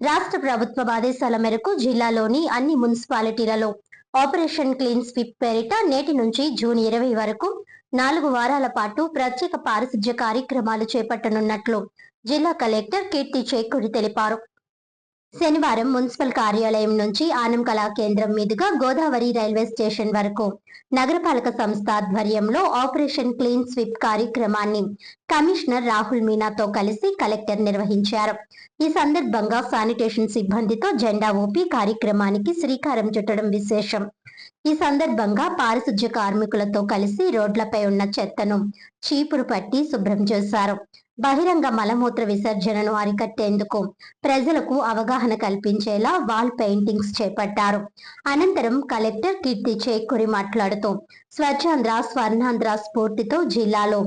రాష్ట్ర ప్రభుత్వ ఆదేశాల మేరకు జిల్లాలోని అన్ని మున్సిపాలిటీలలో ఆపరేషన్ క్లీన్ స్వీప్ పేరిట నేటి నుంచి జూన్ 20 వరకు 4 వారాల పాటు ప్రత్యేక పారిశుధ్య కార్యక్రమాలు చేపట్టనున్నట్లు జిల్లా కలెక్టర్ కీర్తి చేకూరి తెలిపారు. శనివారం మున్సిపల్ కార్యాలయం నుంచి ఆనం కళా కేంద్రం మీదుగా గోదావరి రైల్వే స్టేషన్ వరకు నగరపాలక సంస్థ ఆధ్వర్యంలో ఆపరేషన్ క్లీన్ స్వీప్ కార్యక్రమాన్ని కమిషనర్ రాహుల్ మీనాతో కలిసి కలెక్టర్ నిర్వహించారు. ఈ సందర్భంగా శానిటేషన్ సిబ్బందితో జెండా ఊపి కార్యక్రమానికి శ్రీకారం చుట్టడం విశేషం. ఈ సందర్భంగా పారిశుధ్య కార్మికులతో కలిసి రోడ్లపై ఉన్న చెత్తను చీపురు పట్టి శుభ్రం చేశారు. బహిరంగ మలమూత్ర విసర్జనను అరికట్టేందుకు ప్రజలకు అవగాహన కల్పించేలా వాల్ పెయింటింగ్స్ చేపట్టారు. అనంతరం కలెక్టర్ కీర్తి చేకూరి మాట్లాడుతూ స్వచ్ఛాంధ్ర స్వర్ణాంధ్ర స్ఫూర్తితో జిల్లాలో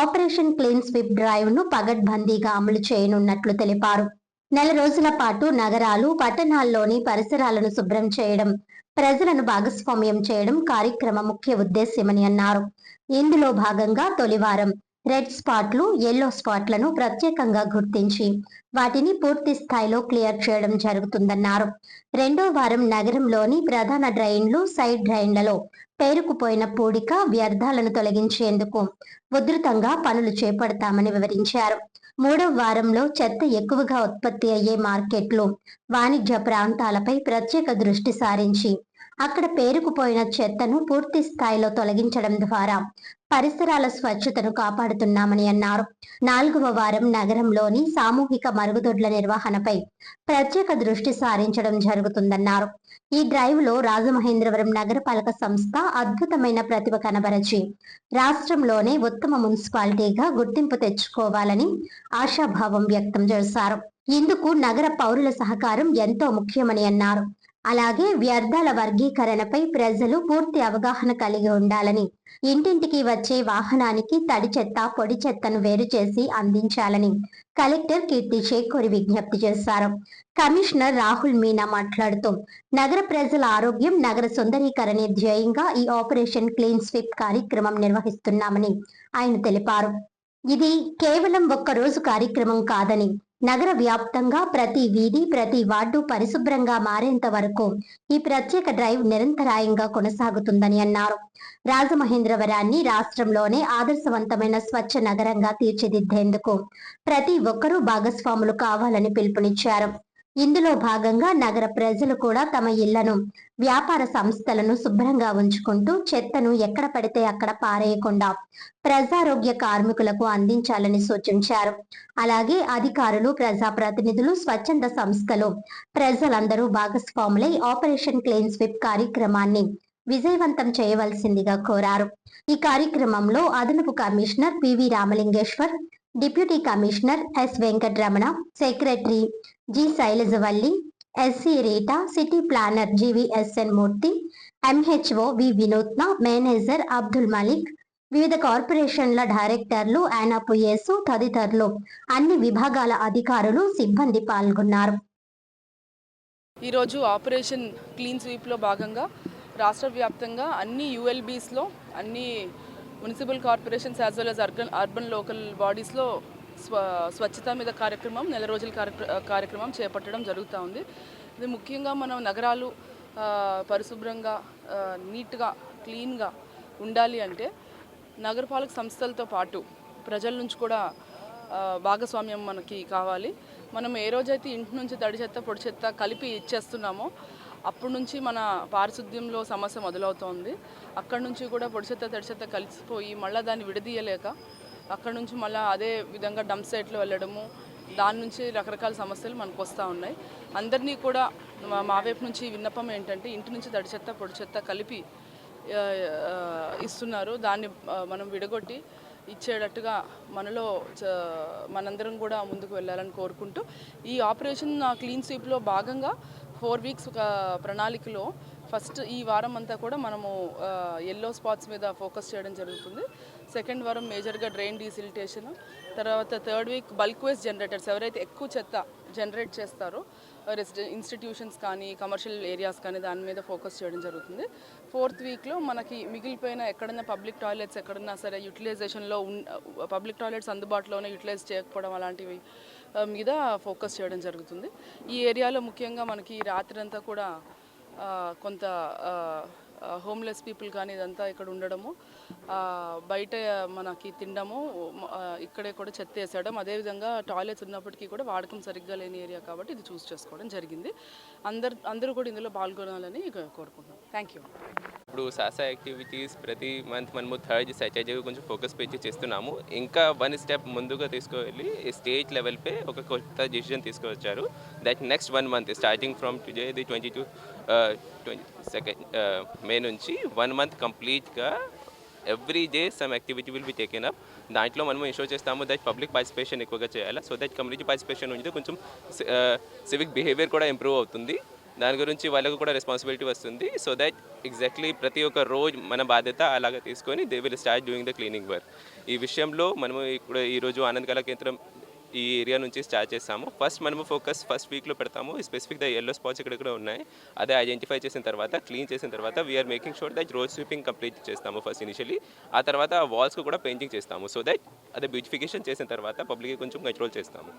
ఆపరేషన్ క్లీన్ స్వీప్ డ్రైవ్ ను పగడ్బందీగా అమలు చేయనున్నట్లు తెలిపారు. నెల రోజుల పాటు నగరాలు, పట్టణాల్లోని పరిసరాలను శుభ్రం చేయడం, ప్రజలను భాగస్వామ్యం చేయడం కార్యక్రమ ముఖ్య ఉద్దేశ్యమని అన్నారు. ఇందులో భాగంగా తొలివారం రెడ్ స్పాట్లు, ఎల్లో స్పాట్లను ప్రత్యేకంగా గుర్తించి వాటిని పూర్తి స్థాయిలో క్లియర్ చేయడం జరుగుతుందన్నారు. రెండో వారం నగరంలోని ప్రధాన డ్రైన్లు, సైడ్ డ్రైన్లలో పేరుకుపోయిన పూడిక, వ్యర్థాలను తొలగించేందుకు ఉధృతంగా పనులు చేపడతామని వివరించారు. మూడవ వారంలో చెత్త ఎక్కువగా ఉత్పత్తి అయ్యే మార్కెట్లు, వాణిజ్య ప్రాంతాలపై ప్రత్యేక దృష్టి సారించి అక్కడ పేరుకుపోయిన చెత్తను పూర్తి స్థాయిలో తొలగించడం ద్వారా పరిసరాల స్వచ్ఛతను కాపాడుతున్నామని అన్నారు. నాలుగవ వారం నగరంలోని సామూహిక మరుగుదొడ్ల నిర్వహణపై ప్రత్యేక దృష్టి సారించడం జరుగుతుందన్నారు. ఈ డ్రైవ్ లో రాజమహేంద్రవరం నగరపాలక సంస్థ అద్భుతమైన ప్రతిభ కనబరచి రాష్ట్రంలోనే ఉత్తమ మున్సిపాలిటీగా గుర్తింపు తెచ్చుకోవాలని ఆశాభావం వ్యక్తం చేశారు. ఇందుకు నగర పౌరుల సహకారం ఎంతో ముఖ్యమని అన్నారు. అలాగే వ్యర్థాల వర్గీకరణపై ప్రజలు పూర్తి అవగాహన కలిగి ఉండాలని, ఇంటింటికి వచ్చే వాహనానికి తడి చెత్త, పొడి చెత్తను వేరు చేసి అందించాలని కలెక్టర్ కీర్తి చేకూరి విజ్ఞప్తి చేశారు. కమిషనర్ రాహుల్ మీనా మాట్లాడుతూ నగర ప్రజల ఆరోగ్యం, నగర సుందరీకరణే ధ్యేయంగా ఈ ఆపరేషన్ క్లీన్ స్వీప్ కార్యక్రమం నిర్వహిస్తున్నామని ఆయన తెలిపారు. ఇది కేవలం ఒక్క రోజు కార్యక్రమం కాదని, నగర వ్యాప్తంగా ప్రతి వీధి, ప్రతి వార్డు పరిశుభ్రంగా మారేంత వరకు ఈ ప్రత్యేక డ్రైవ్ నిరంతరాయంగా కొనసాగుతుందని అన్నారు. రాజమహేంద్రవరాన్ని రాష్ట్రంలోనే ఆదర్శవంతమైన స్వచ్ఛ నగరంగా తీర్చిదిద్దేందుకు ప్రతి ఒక్కరూ భాగస్వాములు కావాలని పిలుపునిచ్చారు. ఇందులో భాగంగా నగర ప్రజలు కూడా తమ ఇళ్లను, వ్యాపార సంస్థలను శుభ్రంగా ఉంచుకుంటూ చెత్తను ఎక్కడ పడితే అక్కడ పారేయకుండా ప్రజారోగ్య కార్మికులకు అందించాలని సూచించారు. అలాగే అధికారులు, ప్రజాప్రతినిధులు, స్వచ్ఛంద సంస్థలు, ప్రజలందరూ భాగస్వాములై ఆపరేషన్ క్లీన్ స్వీప్ కార్యక్రమాన్ని విజయవంతం చేయవలసిందిగా కోరారు. ఈ కార్యక్రమంలో అదనపు commissioner PV Ramalingeshwar, deputy commissioner S Venkataramana, secretary G Shailajavalli, SC Rita, city planner GVSN Murthy, MHO V Vinutna, manager Abdul Malik, వివిధ కార్పొరేషన్ల డైరెక్టర్లు, యానాపు యేసు తదితరులు, అన్ని విభాగాల అధికారులు, సిబ్బంది పాల్గొన్నారు. ఈరోజు ఆపరేషన్ క్లీన్ స్వీప్లో భాగంగా రాష్ట్ర వ్యాప్తంగా అన్ని యుఎల్బీస్లో, అన్ని municipal corporations as well as urban local బాడీస్లో స్వచ్ఛత మీద కార్యక్రమం, నెల రోజుల కార్యక్రమం చేపట్టడం జరుగుతూ ఉంది. ఇది ముఖ్యంగా మనం నగరాలు పరిశుభ్రంగా, నీట్గా, క్లీన్గా ఉండాలి అంటే నగరపాలక సంస్థలతో పాటు ప్రజల నుంచి కూడా భాగస్వామ్యం మనకి కావాలి. మనం ఏ రోజైతే ఇంటి నుంచి తడి చెత్త, పొడి చెత్త కలిపి ఇచ్చేస్తున్నామో అప్పటి నుంచి మన పారిశుద్ధ్యంలో సమస్య మొదలవుతోంది. అక్కడి నుంచి కూడా పొడి చెత్త, తడి చెత్త కలిసిపోయి మళ్ళీ దాన్ని విడదీయలేక అక్కడి నుంచి మళ్ళీ అదే విధంగా డంప్ సైట్లో వెళ్ళడము, దాని నుంచి రకరకాల సమస్యలు మనకు వస్తూ ఉన్నాయి. అందరినీ కూడా మా వైపు నుంచి విన్నపం ఏంటంటే ఇంటి నుంచి తడి చెత్త, పొడి చెత్త కలిపి ఇస్తున్నారు. దాన్ని మనం విడగొట్టి ఇచ్చేటట్టుగా మనందరం కూడా ముందుకు వెళ్ళాలని కోరుకుంటూ ఈ ఆపరేషన్ క్లీన్ స్వీప్లో భాగంగా 4 వీక్స్ ప్రణాళికలో ఫస్ట్ ఈ వారం అంతా కూడా మనము ఎల్లో స్పాట్స్ మీద ఫోకస్ చేయడం జరుగుతుంది. సెకండ్ వారం మేజర్గా డ్రైన్ డీసిల్టేషన్, తర్వాత third week bulk waste generators ఎవరైతే ఎక్కువ చెత్త జనరేట్ చేస్తారో ఇన్స్టిట్యూషన్స్ కానీ, కమర్షియల్ ఏరియాస్ కానీ దాని మీద ఫోకస్ చేయడం జరుగుతుంది. ఫోర్త్ వీక్లో మనకి మిగిలిపోయిన ఎక్కడన్నా పబ్లిక్ టాయిలెట్స్ ఎక్కడన్నా సరే యూటిలైజేషన్లో పబ్లిక్ టాయిలెట్స్ అందుబాటులోనే యూటిలైజ్ చేయకపోవడం అలాంటివి మీద ఫోకస్ చేయడం జరుగుతుంది. ఈ ఏరియాలో ముఖ్యంగా మనకి రాత్రి అంతా కూడా కొంత హోమ్లెస్ పీపుల్ కానీ ఇదంతా ఇక్కడ ఉండడము, బయట మనకి తినడము, ఇక్కడే కూడా చెత్త వేసేయడం, అదేవిధంగా టాయిలెట్స్ ఉన్నప్పటికీ కూడా వాడకం సరిగ్గా లేని ఏరియా కాబట్టి ఇది చూస్ చేసుకోవడం జరిగింది. అందరూ కూడా ఇందులో పాల్గొనాలని కోరుకుంటున్నాం. Thank you. ఇప్పుడు సాసా యాక్టివిటీస్ ప్రతి మంత్ మనము థర్డ్ సాటర్డే కొంచెం ఫోకస్ పెంచి చేస్తున్నాము. ఇంకా వన్ స్టెప్ ముందుగా తీసుకువెళ్ళి స్టేట్ లెవెల్పై ఒక కొత్త డిసిజన్ తీసుకువచ్చారు. That next 1 month starting from today the 22nd మే నుంచి 1 month కంప్లీట్గా every day some activity will be taken up. దాంట్లో మనము ఇన్షూర్ చేస్తాము దట్ పబ్లిక్ పార్టిసిపేషన్ ఎక్కువగా చేయాలి. సో దట్ కమ్యూనిటీ పార్టిసిపేషన్ ఉంటే కొంచెం సివిక్ బిహేవియర్ కూడా ఇంప్రూవ్ అవుతుంది. దాని గురించి వాళ్ళకు కూడా రెస్పాన్సిబిలిటీ వస్తుంది. సో దట్ ఎగ్జాక్ట్లీ ప్రతి ఒక్క రోజు మన బాధ్యత అలాగా తీసుకొని they will start doing the cleaning work. ఈ విషయంలో మనము ఇప్పుడు ఈరోజు ఆనంద్ కళా కేంద్రం ఈ ఏరియా నుంచి స్టార్ట్ చేస్తాము. మనము ఫస్ట్ వీక్లో పెడతాము. స్పెసిఫిక్ ద ఎల్లో స్పాట్స్ ఇక్కడ ఉన్నాయి. అదే ఐడెంటిఫై చేసిన తర్వాత క్లీన్ చేసిన తర్వాత we're making sure that road sweeping complete చేస్తాము ఫస్ట్ ఇనిషియలీ. ఆ తర్వాత ఆ వాల్స్కు కూడా పెయింటింగ్ చేస్తాము. సో దట్ అదే బ్యూటిఫికేషన్ చేసిన తర్వాత పబ్లిక్కి కొంచెం కంట్రోల్ చేస్తాము.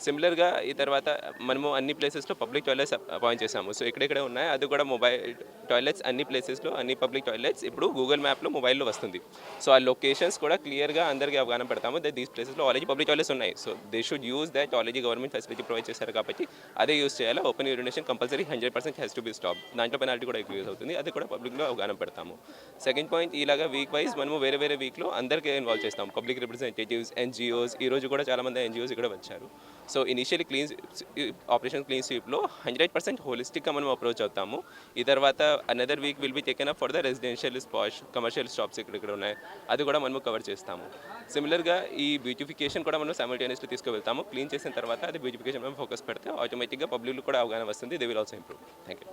సిమిలర్గా ఈ తర్వాత మనము అన్ని ప్లేసెస్లో పబ్లిక్ టాయిలెట్స్ అపాయింట్ చేస్తాము. సో ఇక్కడెక్కడ ఉన్నాయి అది కూడా మొబైల్ టాయిలెట్స్ అన్ని ప్లేసెస్లో అన్ని పబ్లిక్ టాయిలెట్స్ ఇప్పుడు గూగుల్ మ్యాప్లో మొబైల్లో వస్తుంది. సో ఆ లొకేషన్స్ కూడా క్లియర్గా అందరికీ అవగాహన పెడతాము దట్ దీస్ ప్లేసెస్లో ఆల్రెడీ పబ్లిక్ టాయిలెట్స్ ఉన్నాయి. So they should use that. Already government facility provide చేశారు కాబట్టి అదే యూజ్ చేయాలి. Open urination compulsory 100% has to be stop. దాంట్లో పెనాల్టీ కూడా ఎక్కువ యూజ్ అవుతుంది. అది కూడా పబ్లిక్లో అవగాహన పెడతాము. సెకండ్ పాయింట్, ఇలాగా వీక్ వైజ్ మనము వేరే వీక్లో అందరికీ ఇన్వాల్వ్ చేస్తాము. పబ్లిక్ రిప్రజెంటేటివ్స్, ఎన్జిఓస్, ఈరోజు కూడా చాలామంది ఎన్జిఓస్ ఇక్కడ వచ్చారు. సో ఇనిషియల్లీ ఆపరేషన్ క్లీన్ స్వీప్లో 100% హోలిస్టిక్గా మనం అప్రోచ్ అవుతాము. ఈ తర్వాత another week will be taken up for the residential spots, commercial shops ఇక్కడ ఉన్నాయి. అది కూడా మనము కవర్ చేస్తాము. సిమిలర్గా ఈ బ్యూటిఫికేషన్ కూడా మనం సైమల్టేనియస్లీ తీసుకువెళ్తాము. క్లీన్ చేసిన తర్వాత అది బ్యూటిఫికేషన్ మీద ఫోకస్ పెడితే ఆటోమేటిక్గా పబ్లిక్ కూడా అవగాహన వస్తుంది. They will also improve. Thank you.